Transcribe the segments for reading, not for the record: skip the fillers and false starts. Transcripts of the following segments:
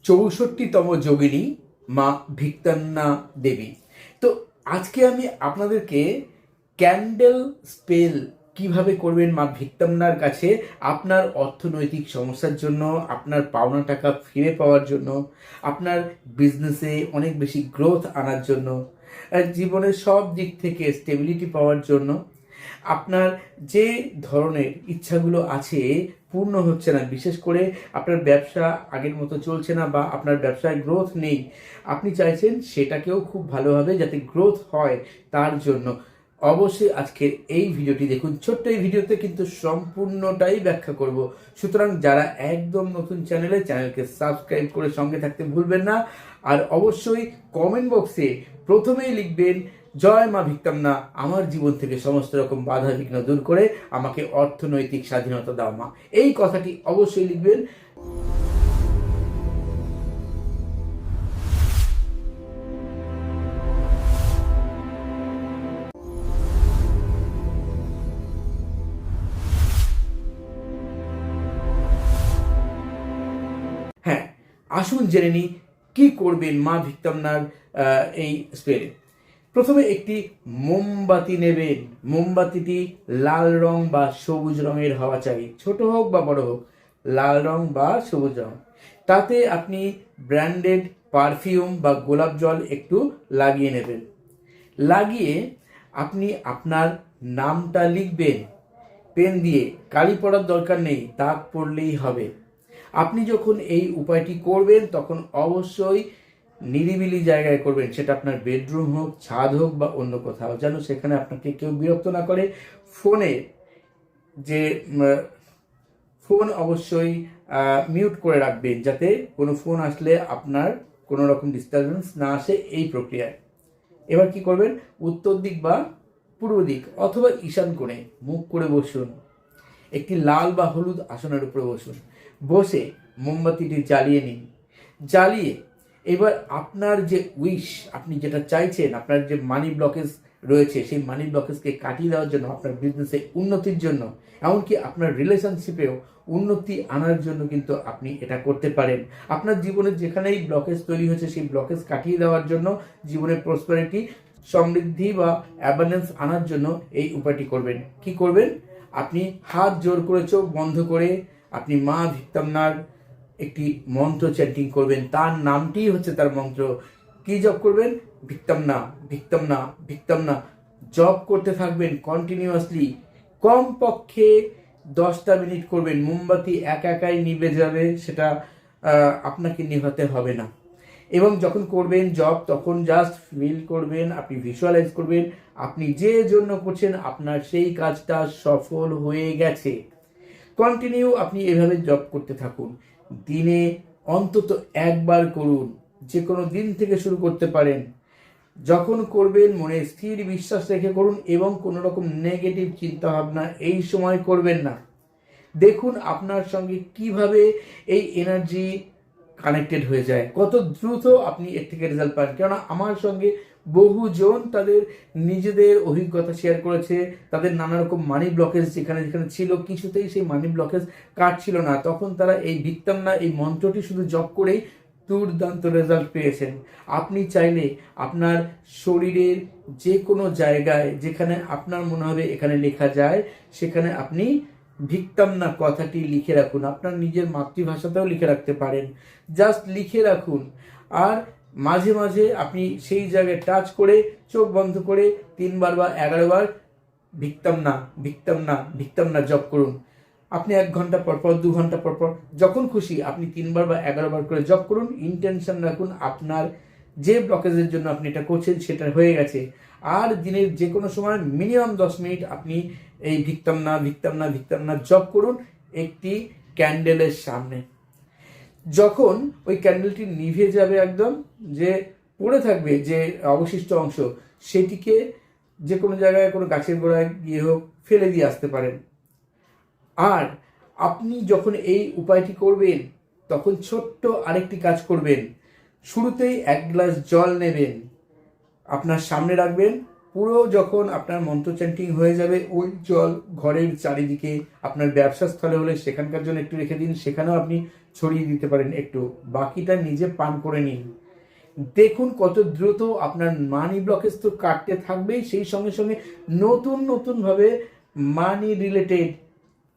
64তম যোগিনী মা ভিক্তান্না দেবী। তো আজকে আমি আপনাদেরকে ক্যান্ডেল স্পেল কিভাবে করবেন মা ভিক্তান্নার কাছে আপনার অর্থনৈতিক সমস্যার জন্য, আপনার পাওনা টাকা ফিরে পাওয়ার জন্য, আপনার বিজনেসে অনেক বেশি গ্রোথ আনার জন্য, জীবনের সব দিক থেকে স্টেবিলিটি পাওয়ার জন্য, আপনার যে ধরনের ইচ্ছাগুলো আছে পূর্ণ হচ্ছে না, বিশেষ করে আপনার ব্যবসা আগের মতো চলছে না বা আপনার ব্যবসায় গ্রোথ নেই, আপনি চাইছেন সেটাকেও খুব ভালোভাবে যাতে গ্রোথ হয় তার জন্য অবশ্যই আজকের এই ভিডিওটি দেখুন। ছোট্ট এই ভিডিওতে কিন্তু সম্পূর্ণটাই ব্যাখ্যা করব, সুতরাং যারা একদম নতুন চ্যানেলকে সাবস্ক্রাইব করে সঙ্গে থাকতে ভুলবেন না। আর অবশ্যই কমেন্ট বক্সে প্রথমেই লিখবেন, জয় মা ভিক্তান্না, আমার জীবন থেকে সমস্ত রকম বাধা বিঘ্ন দূর করে আমাকে অর্থনৈতিক স্বাধীনতা দাও মা, এই কথাটি অবশ্যই লিখবেন। হ্যাঁ, আসুন জেনে নিই কি করবেন মা ভিক্তান্নার এই স্পেলে। প্রথমে একটি মোমবাতি নেবেন। মোমবাতিটি লাল রং বা সবুজ রঙের হওয়া চাই, ছোট হোক বা বড় হোক, লাল রং বা সবুজ রং। তাতে আপনি ব্র্যান্ডেড পারফিউম বা গোলাপ জল একটু লাগিয়ে নেবেন। লাগিয়ে আপনি আপনার নামটা লিখবেন পেন দিয়ে, কালি পড়ার দরকার নেই, দাগ পড়লেই হবে। আপনি যখন এই উপায়টি করবেন তখন অবশ্যই নিরিবিলি জায়গায় করবেন, সেটা আপনার বেডরুম হোক, ছাদ হোক বা অন্য কোথাও, যেন সেখানে আপনাকে কেউ বিরক্ত না করে। ফোন অবশ্যই মিউট করে রাখবেন, যাতে কোনো ফোন আসলে আপনার কোনো রকম ডিস্টারবেন্স না আসে এই প্রক্রিয়ায়। এবার কি করবেন, উত্তর দিক বা পূর্ব দিক অথবা ঈশান কোণে মুখ করে বসুন। একটি লাল বা হলুদ আসনের উপরে বসুন। বসে মোমবাতিটি জ্বালিয়ে নিন। জ্বালিয়ে এবার আপনার যে উইশ, আপনি যেটা চাইছেন, আপনার যে মানি ব্লকেজ রয়েছে সেই মানি ব্লকেজকে কাটিয়ে দেওয়ার জন্য, আপনার বিজনেসে উন্নতির জন্য, এমনকি আপনার রিলেশনশিপেও উন্নতি আনার জন্য কিন্তু আপনি এটা করতে পারেন। আপনার জীবনে যেখানেই ব্লকেজ তৈরি হয়েছে সেই ব্লকেজ কাটিয়ে দেওয়ার জন্য, জীবনের প্রসপারিটি, সমৃদ্ধি বা অ্যাবান্ডেন্স আনার জন্য এই উপায়টি করবেন। কি করবেন, আপনি হাত জোর করে চোখ বন্ধ করে আপনি মা ভিক্তান্নার একটি মন্ত্র চ্যান্টিং করবেন। তার নামটিই হচ্ছে তার মন্ত্র। কি জপ করবেন, ভিক্তান্না ভিক্তান্না ভিক্তান্না জপ করতে থাকবেন কন্টিনিউয়াসলি। কমপক্ষে 10টা মিনিট করবেন। মোমবাতি একাই নিভে যাবে, সেটা আপনাকে নিভাতে হবে না। এবং যখন করবেন জব, তখন জাস্ট ফিল করবেন, আপনি ভিজুয়ালাইজ করবেন আপনি যে জন্য করছেন আপনার সেই কাজটা সফল হয়ে গেছে। কন্টিনিউ আপনি এভাবে জব করতে থাকুন। দিনে অন্তত একবার করুন, যে কোনো দিন থেকে শুরু করতে পারেন। যখন করবেন মনে স্থির বিশ্বাস রেখে করুন এবং কোনো রকম নেগেটিভ চিন্তা ভাবনা এই সময় করবেন না। দেখুন আপনার সঙ্গে কিভাবে এই এনার্জি কানেক্টেড হয়ে যায়, কত দ্রুত আপনি এর থেকে রেজাল্ট পান। কেননা আমার সঙ্গে বহুজন তাদের নিজেদের অভিজ্ঞতা শেয়ার করেছে, তাদের নানা রকম মানি ব্লকেজ যেখানে যেখানে ছিল, কিছুতেই সেই মানি ব্লকেজ কাটছিল না, তখন তারা এই ভিক্তান্না এই মন্ত্রটি শুধু জপ করেই দুর্দান্ত রেজাল্ট পেয়েছেন। আপনি চাইলে আপনার শরীরের যে কোনো জায়গায় যেখানে আপনার মনে হবে এখানে লেখা যায়, সেখানে আপনি ভিক্তান্না কথাটি লিখে রাখুন। আপনার নিজের মাতৃভাষাতেও লিখে রাখতে পারেন, জাস্ট লিখে রাখুন। আর মাঝে মাঝে আপনি সেই জায়গায় টাচ করে চোখ বন্ধ করে 3বার বা 11বার ভিক্তান্না ভিক্তান্না ভিক্তান্না জপ করুন। আপনি 1 ঘন্টা পরপর, 2 ঘন্টা পরপর, যখন খুশি আপনি 3বার বা 11বার করে জপ করুন। ইন্টেনশন রাখুন আপনার যে ব্লকেজের জন্য আপনি এটা করছেন সেটা হয়ে গেছে। আর দিনের যে কোনো সময় মিনিমাম 10 মিনিট আপনি এই ভিক্তান্না ভিক্তান্না ভিক্তান্না জপ করুন একটি ক্যান্ডেলের সামনে। যখন ওই ক্যান্ডেলটি নিভে যাবে, একদম যে পড়ে থাকবে যে অবশিষ্ট অংশ, সেটিকে যে কোনো জায়গায় কোনো গাছের গোড়ায় গিয়ে হোক ফেলে দিয়ে আসতে পারেন। আর আপনি যখন এই উপায়টি করবেন তখন ছোট্ট আরেকটি কাজ করবেন। শুরুতেই 1 গ্লাস জল নেবেন, আপনার সামনে রাখবেন, পুরো যখন আপনার মন্ত্র চ্যান্টিং হয়ে যাবে, ওই জল ঘরের চারিদিকে, আপনার ব্যবসা স্থলে হলে সেখানকার জন্য একটু রেখে দিন, সেখানেও আপনি ছড়িয়ে দিতে পারেন একটু, বাকিটা নিজে পান করে নিন। দেখুন কত দ্রুত আপনার মানি ব্লকেজ তো কাটতে থাকবেই, সেই সঙ্গে সঙ্গে নতুন নতুনভাবে মানি রিলেটেড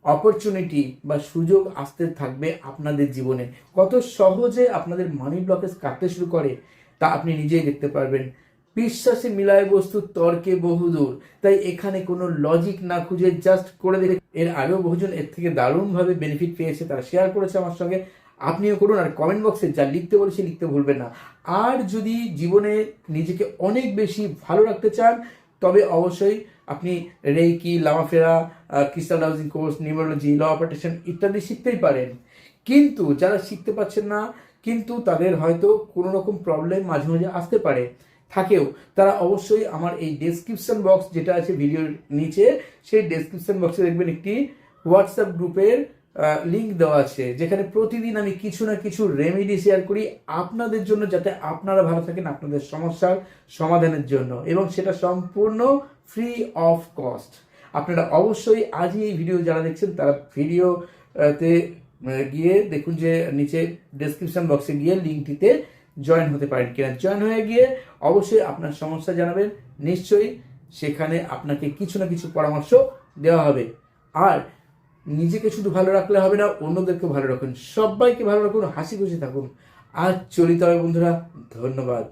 অপরচুনিটি বা সুযোগ আসতে থাকবে আপনাদের জীবনে। কত সহজে আপনাদের মানি ব্লকেজ কাটতে শুরু করে তা আপনি নিজেই দেখতে পারবেন। বিশ্বাসে মিলায় বস্তু, তর্কে বহুদূর। তাই এখানে কোনো লজিক না খুঁজে জাস্ট করে দেখে, এর আগেও বহুজন এর থেকে দারুণভাবে বেনিফিট পেয়েছে, তারা শেয়ার করেছে আমার সঙ্গে, আপনিও করুন। আর কমেন্ট বক্সে যা লিখতে বলেছি লিখতে ভুলবেন না। আর যদি জীবনে নিজেকে অনেক বেশি ভালো রাখতে চান, তবে অবশ্যই আপনি reiki, Lama Fera, crystal housing course, numerology, law of attraction ইত্যাদি শিখতেই পারেন। কিন্তু যারা শিখতে পারছেন না, কিন্তু তাদের হয়তো কোনো রকম প্রবলেম মাঝে মাঝে আসতে পারে, থাকেও, তারা অবশ্যই আমার এই ডেসক্রিপশন বক্স যেটা আছে ভিডিওর নিচে, সেই ডেসক্রিপশন বক্সে দেখবেন একটি হোয়াটসঅ্যাপ গ্রুপের লিঙ্ক দেওয়া আছে, যেখানে প্রতিদিন আমি কিছু না কিছু রেমেডি শেয়ার করি আপনাদের জন্য, যাতে আপনারা ভালো থাকেন আপনাদের সমস্যার সমাধানের জন্য, এবং সেটা সম্পূর্ণ ফ্রি অফ কস্ট। আপনারা অবশ্যই আজই এই ভিডিও যারা দেখছেন তারা ভিডিওতে গিয়ে দেখুন যে নিচে ডেসক্রিপশন বক্সে গিয়ে লিঙ্কটিতে জয়েন হতে পারেন কিনা। জয়েন হয়ে গিয়ে অবশ্যই আপনার সমস্যা জানাবেন, নিশ্চয়ই সেখানে আপনাকে কিছু না কিছু পরামর্শ দেওয়া হবে। আর নিজেকে শুধু ভালো রাখলে হবে না, অন্যদেরকে ভালো রাখুন, সবাইকে ভালো রাখুন, হাসি খুশি থাকুন। আজ চলিত হবে বন্ধুরা, ধন্যবাদ।